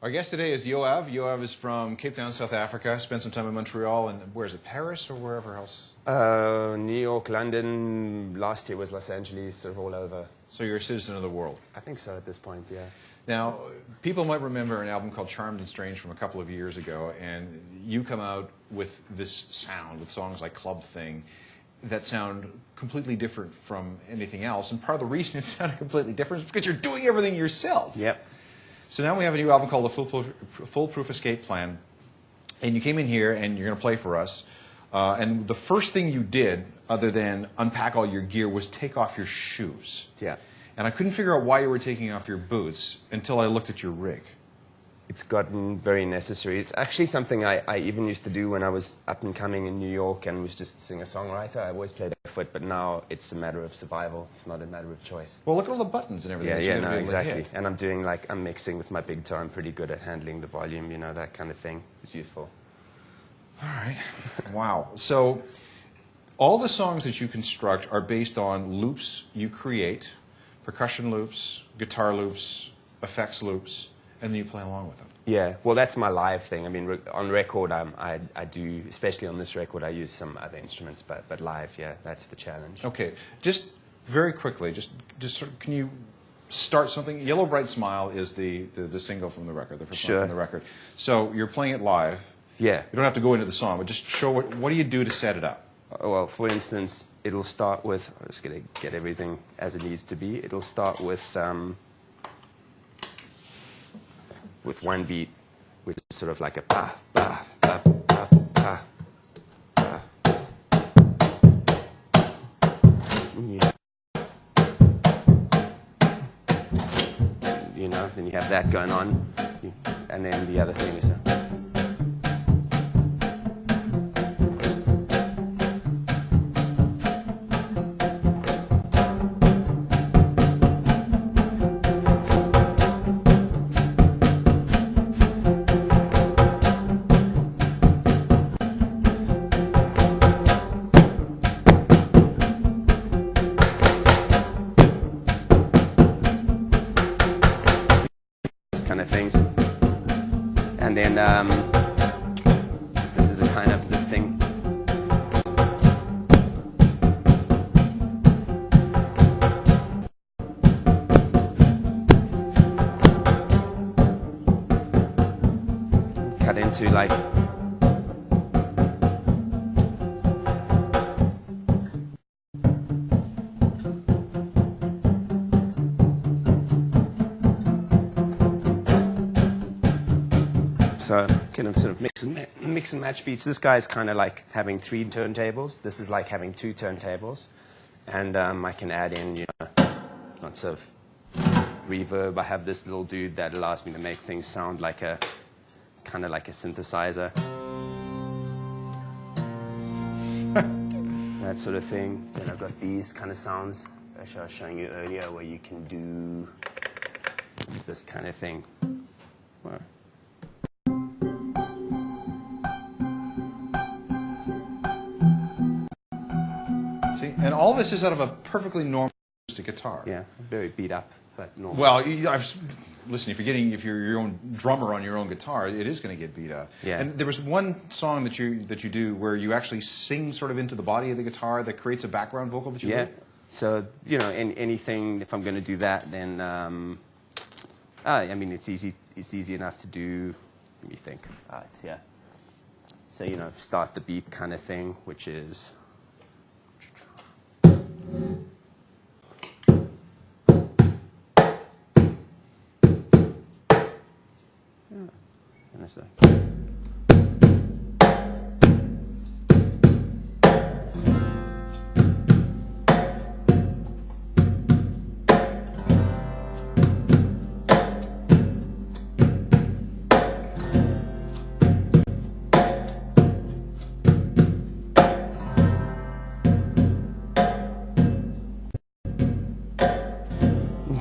Our guest today is Yoav. Yoav is from Cape Town, South Africa. Spent some time in Montreal, and where is it, Paris or wherever else? New York, London. Last year was Los Angeles, sort of all over. So you're a citizen of the world. I think so at this point, yeah. Now, people might remember an album called Charmed and Strange from a couple of years ago, and you come out with this sound, with songs like Club Thing, that sound completely different from anything else. And part of the reason it sounded completely different is because you're doing everything yourself. Yep. So now we have a new album called the Foolproof Escape Plan, and you came in here and you're going to play for us. And the first thing you did, other than unpack all your gear, was take off your shoes. Yeah. And I couldn't figure out why you were taking off your boots until I looked at your rig. It's gotten very necessary. It's actually something I even used to do when I was up and coming in New York and was just a singer-songwriter. I always played barefoot, but now it's a matter of survival. It's not a matter of choice. Well, look at all the buttons and everything. Yeah, no, exactly. And I'm mixing with my big toe. I'm pretty good at handling the volume, you know, that kind of thing. It's useful. All right. Wow. So all the songs that you construct are based on loops you create, percussion loops, guitar loops, effects loops, and then you play along with them. Yeah, well, that's my live thing. I mean, on record, I do, especially on this record, I use some other instruments, but live, yeah, that's the challenge. Okay, just very quickly, just sort of, can you start something? Yellowbrite Smile is the single from the record, the first song from the record. So you're playing it live. Yeah. You don't have to go into the song, but just show what do you do to set it up? Well, for instance, it'll start with, I'm just going to get everything as it needs to be. It'll start with one beat, which is sort of like a ba, ba, ba, ba, ba, ba. Yeah. You know, then you have that going on, and then the other thing is kind of things. And then this is a kind of this thing. Cut into like so kind of sort of mix and match beats. This guy's kind of like having 3 turntables. This is like having 2 turntables. And I can add in, you know, lots of reverb. I have this little dude that allows me to make things sound like a, kind of like a synthesizer. That sort of thing. Then I've got these kind of sounds, which I was showing you earlier, where you can do this kind of thing. Well, and all this is out of a perfectly normal acoustic guitar. Yeah, very beat up, but normal. Well, listen, if you're your own drummer on your own guitar, it is going to get beat up. Yeah. And there was one song that you do where you actually sing sort of into the body of the guitar that creates a background vocal that you yeah. do. So you know, anything. If I'm going to do that, then I mean, it's easy. It's easy enough to do. Let me think. It's here. So you know, start the beat kind of thing, which is.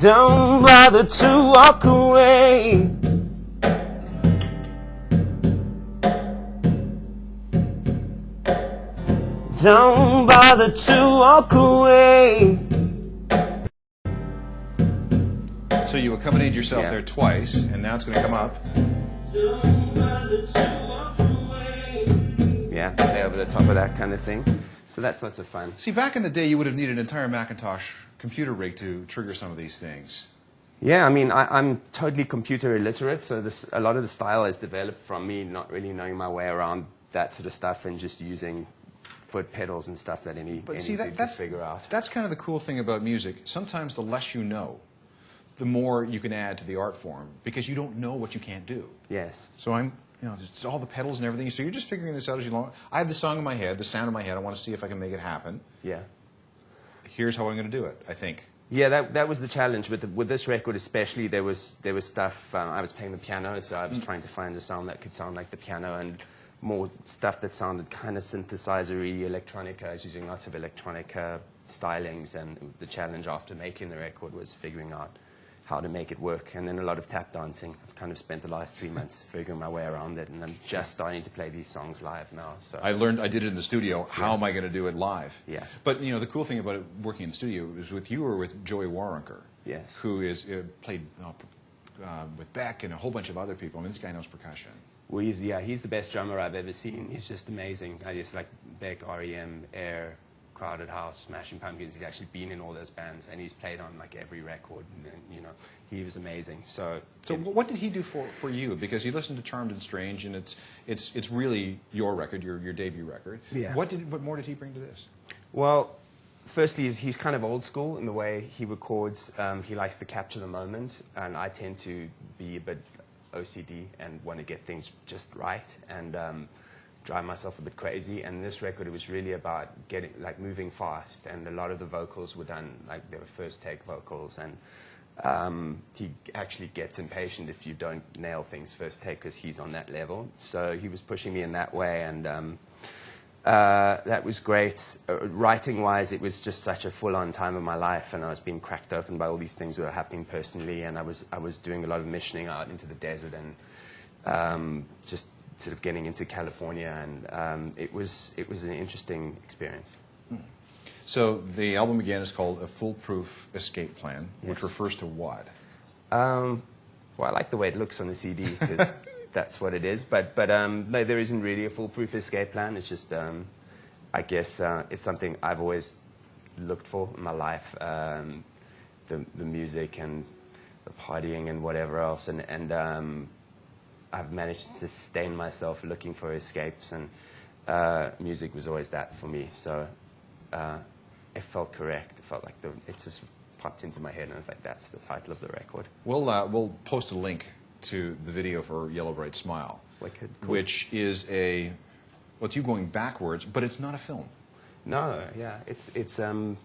Don't bother to walk away. Don't bother to walk away. So you accompanied yourself there twice, and now it's going to come up. Yeah, play over the top of that kind of thing. So that's lots of fun. See, back in the day, you would have needed an entire Macintosh computer rig to trigger some of these things. Yeah, I mean, I'm totally computer illiterate, so a lot of the style is developed from me not really knowing my way around that sort of stuff and just using foot pedals and stuff that any dude could figure out. That's kind of the cool thing about music. Sometimes the less you know, the more you can add to the art form, because you don't know what you can't do. Yes. So there's all the pedals and everything, so you're just figuring this out as you go. I have the song in my head, the sound in my head, I want to see if I can make it happen. Yeah. Here's how I'm going to do it, I think. Yeah, that was the challenge with this record, especially. There was stuff. I was playing the piano, so I was trying to find a sound that could sound like the piano, and more stuff that sounded kind of synthesizer-y, electronica. I was using lots of electronica stylings, and the challenge after making the record was figuring out how to make it work, and then a lot of tap dancing. I've kind of spent the last 3 months figuring my way around it, and I'm just starting to play these songs live now. So I did it in the studio. How am I going to do it live? Yeah. But the cool thing about it, working in the studio is with you or with Joey Waronker. Yes. Who is played with Beck and a whole bunch of other people. I mean, this guy knows percussion. Well, he's the best drummer I've ever seen. He's just amazing. I just like Beck, R.E.M., Air, Crowded House, Smashing Pumpkins. He's actually been in all those bands, and he's played on like every record. And, he was amazing. So what did he do for you? Because you listened to Charmed and Strange, and it's really your record, your debut record. Yeah. What more did he bring to this? Well, firstly, he's kind of old school in the way he records. He likes to capture the moment, and I tend to be a bit OCD and want to get things just right, and drive myself a bit crazy. And this record, it was really about moving fast, and a lot of the vocals were done they were first take vocals, and he actually gets impatient if you don't nail things first take, because he's on that level. So he was pushing me in that way, and that was great. Writing-wise, it was just such a full-on time of my life, and I was being cracked open by all these things that were happening personally, and I was doing a lot of missioning out into the desert, and just sort of getting into California, and it was an interesting experience. So the album again is called A Foolproof Escape Plan, which refers to what? Well, I like the way it looks on the CD, because that's what it is. But no, there isn't really a foolproof escape plan. It's just, I guess, it's something I've always looked for in my life. The music and the partying and whatever else, and I've managed to sustain myself looking for escapes, and music was always that for me. So it felt correct. It felt like it just popped into my head, and I was like, that's the title of the record. We'll post a link to the video for Yellowbrite Smile, which is it's you going backwards, but it's not a film. No, yeah, it's some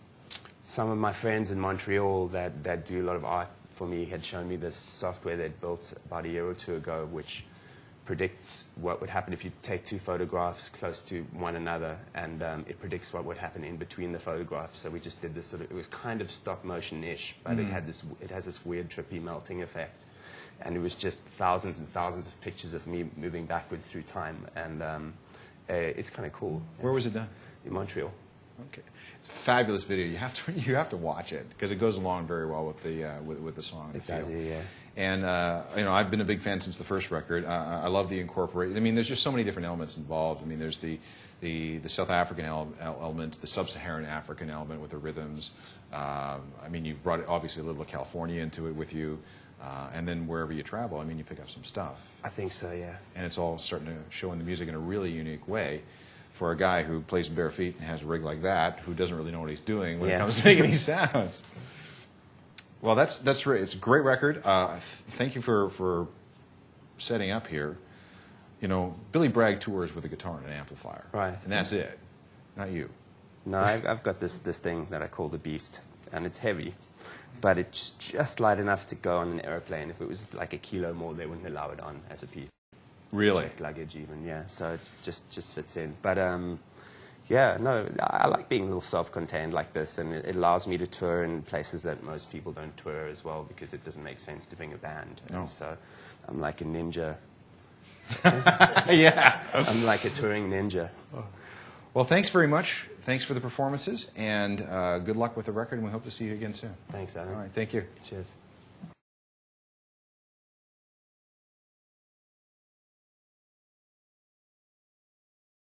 of my friends in Montreal that do a lot of art for me had shown me this software they'd built about a year or two ago, which predicts what would happen if you take two photographs close to one another, and it predicts what would happen in between the photographs. So we just did this it was kind of stop motion-ish, but it has this weird trippy melting effect. And it was just thousands and thousands of pictures of me moving backwards through time, and it's kind of cool. Where was it done? In Montreal. Okay, it's a fabulous video. You have to watch it, because it goes along very well with the song. It does, yeah. And I've been a big fan since the first record. I love the incorporate. I mean, there's just so many different elements involved. I mean, there's the South African element, the Sub-Saharan African element with the rhythms. I mean, you brought obviously a little of California into it with you. And then wherever you travel, I mean, you pick up some stuff. I think so, yeah. And it's all starting to show in the music in a really unique way for a guy who plays bare feet and has a rig like that, who doesn't really know what he's doing when it comes to making these sounds. Well, that's right. It's a great record. Thank you for setting up here. Billy Bragg tours with a guitar and an amplifier. Right. And that's it. Not you. No, I've got this thing that I call the Beast, and it's heavy. But it's just light enough to go on an airplane. If it was like a kilo more, they wouldn't allow it on as a piece. Really? Checked luggage even, yeah. So it just fits in. But yeah, no, I like being a little self-contained like this, and it allows me to tour in places that most people don't tour as well, because it doesn't make sense to bring a band. No. And so I'm like a ninja. Yeah. I'm like a touring ninja. Well, thanks very much. Thanks for the performances, and good luck with the record, and we hope to see you again soon. Thanks, Adam. All right, thank you. Cheers.